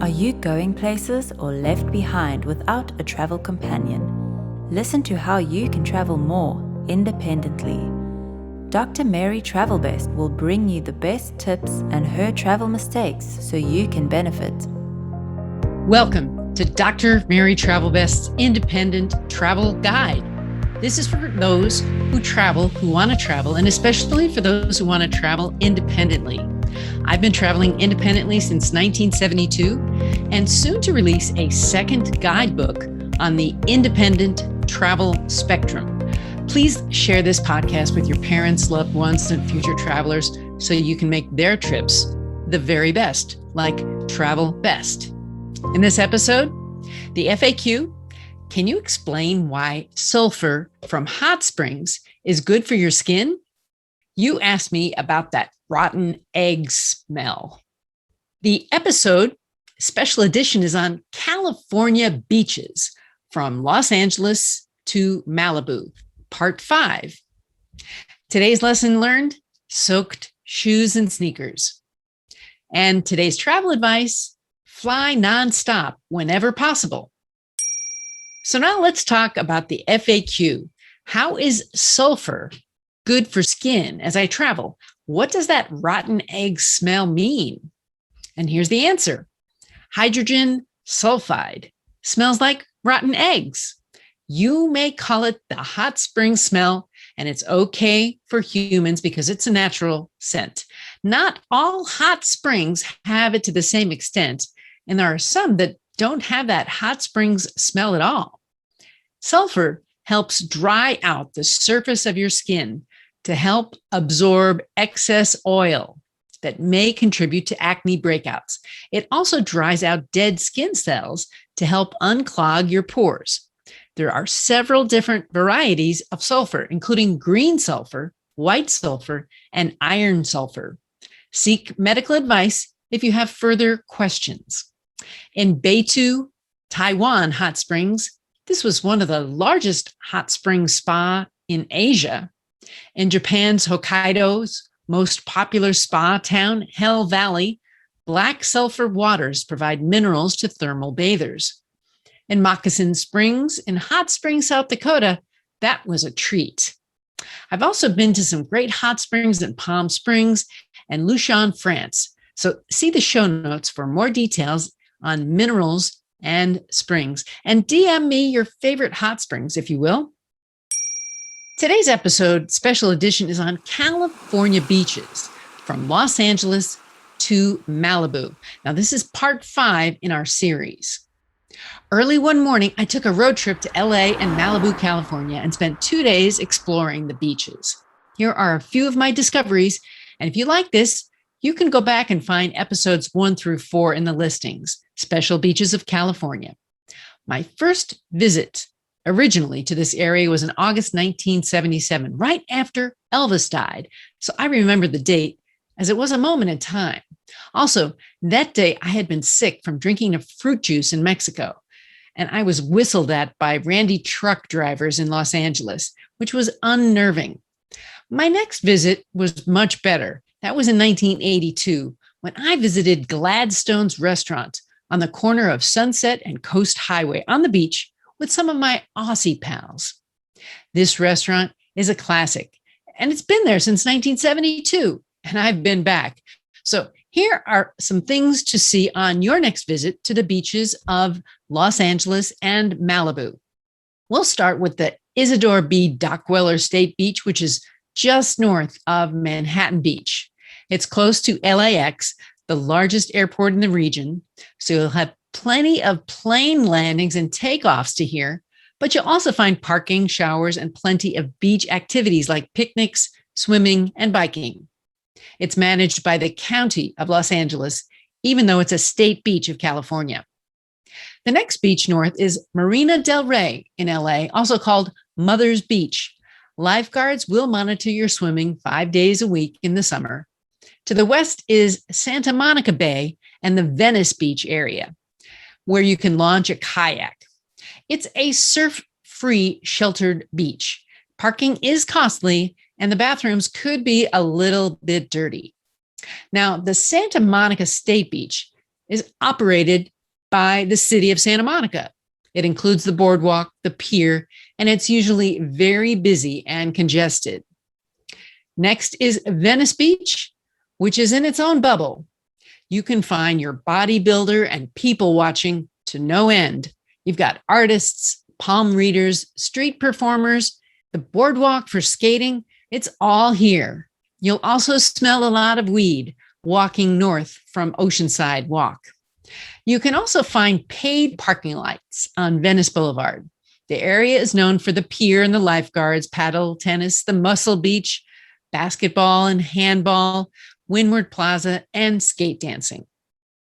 Are you going places or left behind without a travel companion? Listen to how you can travel more independently. Dr. Mary Travelbest will bring you the best tips and her travel mistakes so you can benefit. Welcome to Dr. Mary Travelbest's Independent Travel Guide. This is for those who travel, who want to travel, and especially for those who want to travel independently. I've been traveling independently since 1972 and soon to release a second guidebook on the independent travel spectrum. Please share this podcast with your parents, loved ones, and future travelers so you can make their trips the very best, like Travel Best. In this episode, the FAQ, can you explain why sulfur from hot springs is good for your skin? You asked me about that rotten egg smell. The episode, special edition, is on California beaches from Los Angeles to Malibu, part 5. Today's lesson learned, soaked shoes and sneakers. And today's travel advice, fly nonstop whenever possible. So now let's talk about the FAQ. How is sulfur good for skin as I travel? What does that rotten egg smell mean? And here's the answer. Hydrogen sulfide smells like rotten eggs. You may call it the hot spring smell, and it's okay for humans because it's a natural scent. Not all hot springs have it to the same extent, and there are some that don't have that hot springs smell at all. Sulfur helps dry out the surface of your skin to help absorb excess oil that may contribute to acne breakouts. It also dries out dead skin cells to help unclog your pores. There are several different varieties of sulfur, including green sulfur, white sulfur, and iron sulfur. Seek medical advice if you have further questions. In Beitou, Taiwan hot springs, this was one of the largest hot spring spa in Asia. In Japan's Hokkaido's most popular spa town, Hell Valley, black sulfur waters provide minerals to thermal bathers. In Moccasin Springs in Hot Springs, South Dakota, that was a treat. I've also been to some great hot springs in Palm Springs and Luchon, France. So see the show notes for more details on minerals and springs. And DM me your favorite hot springs, if you will. Today's episode, special edition, is on California beaches from Los Angeles to Malibu. Now, this is part 5 in our series. Early one morning, I took a road trip to LA and Malibu, California, and spent 2 days exploring the beaches. Here are a few of my discoveries, and if you like this, you can go back and find episodes 1 through 4 in the listings, Special Beaches of California. My first visit originally to this area was in August 1977, right after Elvis died. So I remember the date as it was a moment in time. Also, that day I had been sick from drinking a fruit juice in Mexico, and I was whistled at by randy truck drivers in Los Angeles, which was unnerving. My next visit was much better. That was in 1982 when I visited Gladstone's restaurant on the corner of Sunset and Coast Highway on the beach with some of my Aussie pals. This restaurant is a classic, and it's been there since 1972, and I've been back. So here are some things to see on your next visit to the beaches of Los Angeles and Malibu. We'll start with the Isidore B. Dockweller State Beach, which is just north of Manhattan Beach. It's close to LAX, the largest airport in the region, so you'll have plenty of plane landings and takeoffs to here, but you'll also find parking, showers, and plenty of beach activities like picnics, swimming, and biking. It's managed by the County of Los Angeles, even though it's a state beach of California. The next beach north is Marina del Rey in LA, also called Mother's Beach. Lifeguards will monitor your swimming 5 days a week in the summer. To the west is Santa Monica Bay and the Venice Beach area, where you can launch a kayak. It's a surf-free sheltered beach. Parking is costly, and the bathrooms could be a little bit dirty. Now, the Santa Monica State Beach is operated by the city of Santa Monica. It includes the boardwalk, the pier, and it's usually very busy and congested. Next is Venice Beach, which is in its own bubble. You can find your bodybuilder and people watching to no end. You've got artists, palm readers, street performers, the boardwalk for skating. It's all here. You'll also smell a lot of weed walking north from Oceanside Walk. You can also find paid parking lots on Venice Boulevard. The area is known for the pier and the lifeguards, paddle tennis, the Muscle Beach, basketball and handball, Windward Plaza, and skate dancing.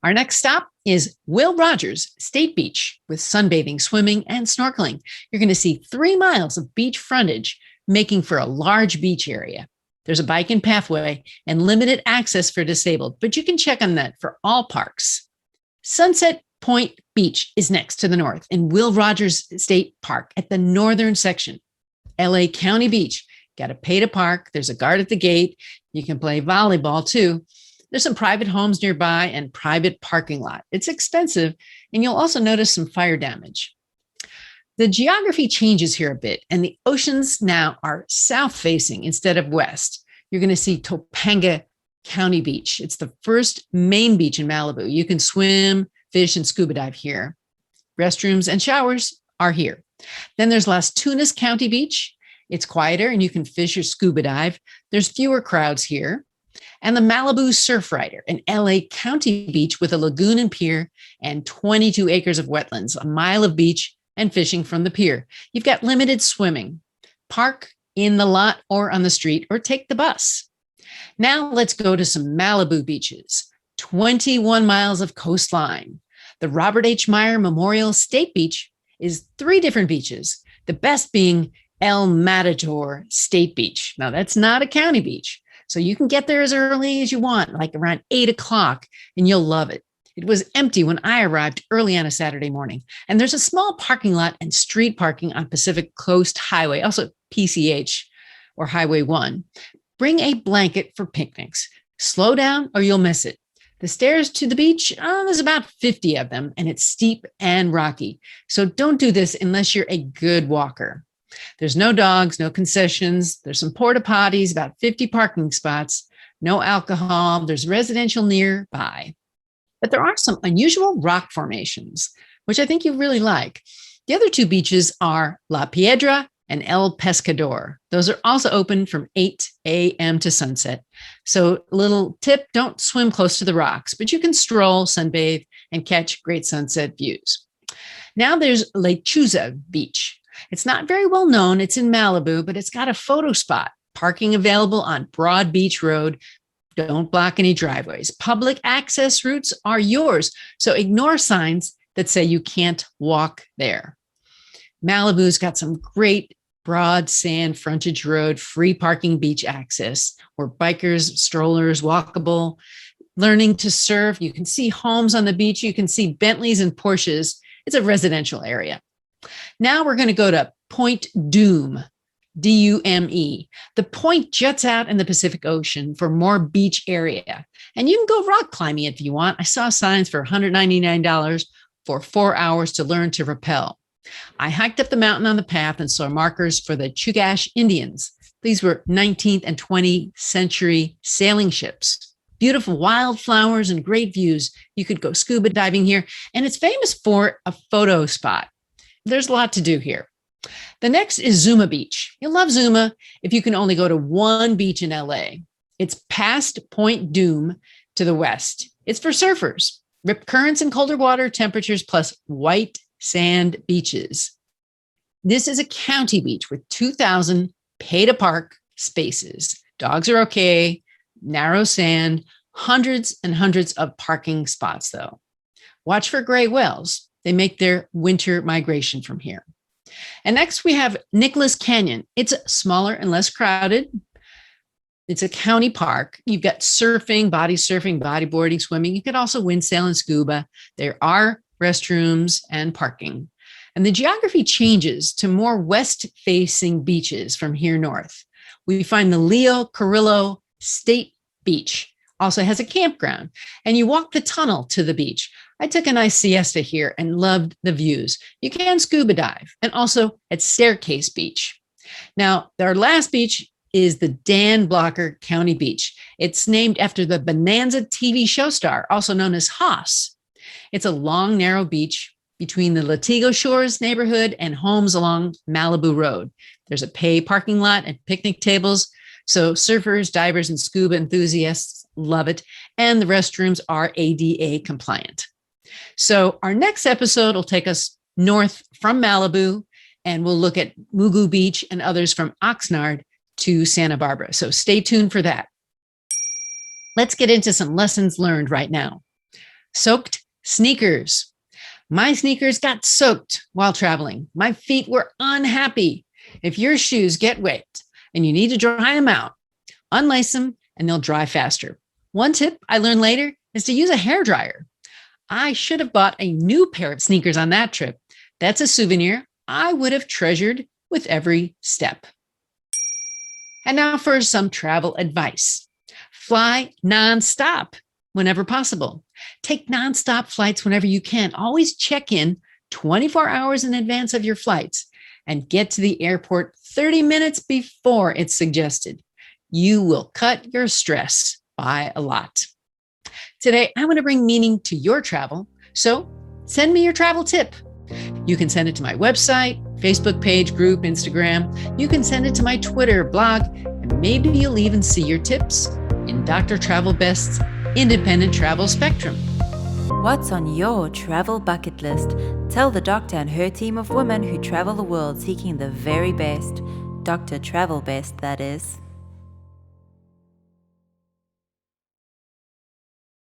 Our next stop is Will Rogers State Beach with sunbathing, swimming, and snorkeling. You're going to see 3 miles of beach frontage, making for a large beach area. There's a bike and pathway and limited access for disabled, but you can check on that for all parks. Sunset Point Beach is next to the north in Will Rogers State Park at the northern section. LA County Beach, got to pay to park. There's a guard at the gate. You can play volleyball too. There's some private homes nearby and private parking lot. It's expensive, and you'll also notice some fire damage. The geography changes here a bit, and the oceans now are south-facing instead of west. You're going to see Topanga County Beach. It's the first main beach in Malibu. You can swim, fish, and scuba dive here. Restrooms and showers are here. Then there's Las Tunas County Beach. It's quieter, and you can fish or scuba dive. There's fewer crowds here. And the Malibu Surf Rider, an LA County beach with a lagoon and pier and 22 acres of wetlands, a mile of beach, and fishing from the pier. You've got limited swimming. Park in the lot or on the street or take the bus. Now let's go to some Malibu beaches. 21 miles of coastline. The Robert H. Meyer Memorial State Beach is 3 different beaches, the best being El Matador State Beach. Now that's not a county beach, so you can get there as early as you want, like around 8 o'clock, and you'll love it. It was empty when I arrived early on a Saturday morning. And there's a small parking lot and street parking on Pacific Coast Highway, also PCH or Highway 1. Bring a blanket for picnics. Slow down or you'll miss it. The stairs to the beach, there's about 50 of them, and it's steep and rocky. So don't do this unless you're a good walker. There's no dogs, no concessions. There's some porta potties, about 50 parking spots, no alcohol. There's residential nearby. But there are some unusual rock formations, which I think you really like. The other 2 beaches are La Piedra and El Pescador. Those are also open from 8 a.m. to sunset. So little tip, don't swim close to the rocks, but you can stroll, sunbathe, and catch great sunset views. Now there's Lake Chuza Beach. It's not very well known. It's in Malibu, but it's got a photo spot. Parking available on Broad Beach Road. Don't block any driveways. Public access routes are yours, so ignore signs that say you can't walk there. Malibu's got some great broad sand frontage road, free parking beach access, where bikers, strollers, walkable, learning to surf. You can see homes on the beach. You can see Bentleys and Porsches. It's a residential area. Now we're going to go to Point Dume, D-U-M-E. The point juts out in the Pacific Ocean for more beach area. And you can go rock climbing if you want. I saw signs for $199 for 4 hours to learn to rappel. I hiked up the mountain on the path and saw markers for the Chugash Indians. These were 19th and 20th century sailing ships. Beautiful wildflowers and great views. You could go scuba diving here. And it's famous for a photo spot. There's a lot to do here. The next is Zuma Beach. You'll love Zuma if you can only go to one beach in LA. It's past Point Dume to the west. It's for surfers, rip currents and colder water temperatures, plus white sand beaches. This is a county beach with 2,000 pay-to-park spaces. Dogs are okay, narrow sand, hundreds and hundreds of parking spots, though. Watch for gray whales. They make their winter migration from here. And next we have Nicholas Canyon. It's smaller and less crowded. It's a county park. You've got surfing, bodyboarding, swimming. You could also windsail and scuba. There are restrooms and parking. And the geography changes to more west-facing beaches from here north. We find the Leo Carrillo State Beach also has a campground, and you walk the tunnel to the beach. I took a nice siesta here and loved the views. You can scuba dive, and also at Staircase Beach. Now, our last beach is the Dan Blocker County Beach. It's named after the Bonanza TV show star, also known as Haas. It's a long, narrow beach between the Latigo Shores neighborhood and homes along Malibu Road. There's a pay parking lot and picnic tables, so surfers, divers, and scuba enthusiasts love it, and the restrooms are ADA compliant. So our next episode will take us north from Malibu, and we'll look at Mugu Beach and others from Oxnard to Santa Barbara. So stay tuned for that. Let's get into some lessons learned right now. Soaked sneakers. My sneakers got soaked while traveling. My feet were unhappy. If your shoes get wet and you need to dry them out, unlace them and they'll dry faster. One tip I learned later is to use a hairdryer. I should have bought a new pair of sneakers on that trip. That's a souvenir I would have treasured with every step. And now for some travel advice. Fly nonstop whenever possible. Take nonstop flights whenever you can. Always check in 24 hours in advance of your flights and get to the airport 30 minutes before it's suggested. You will cut your stress by a lot. Today, I want to bring meaning to your travel, so send me your travel tip. You can send it to my website, Facebook page, group, Instagram. You can send it to my Twitter, blog, and maybe you'll even see your tips in Dr. Travelbest's Independent Travel Spectrum. What's on your travel bucket list? Tell the doctor and her team of women who travel the world seeking the very best. Dr. Travelbest, that is.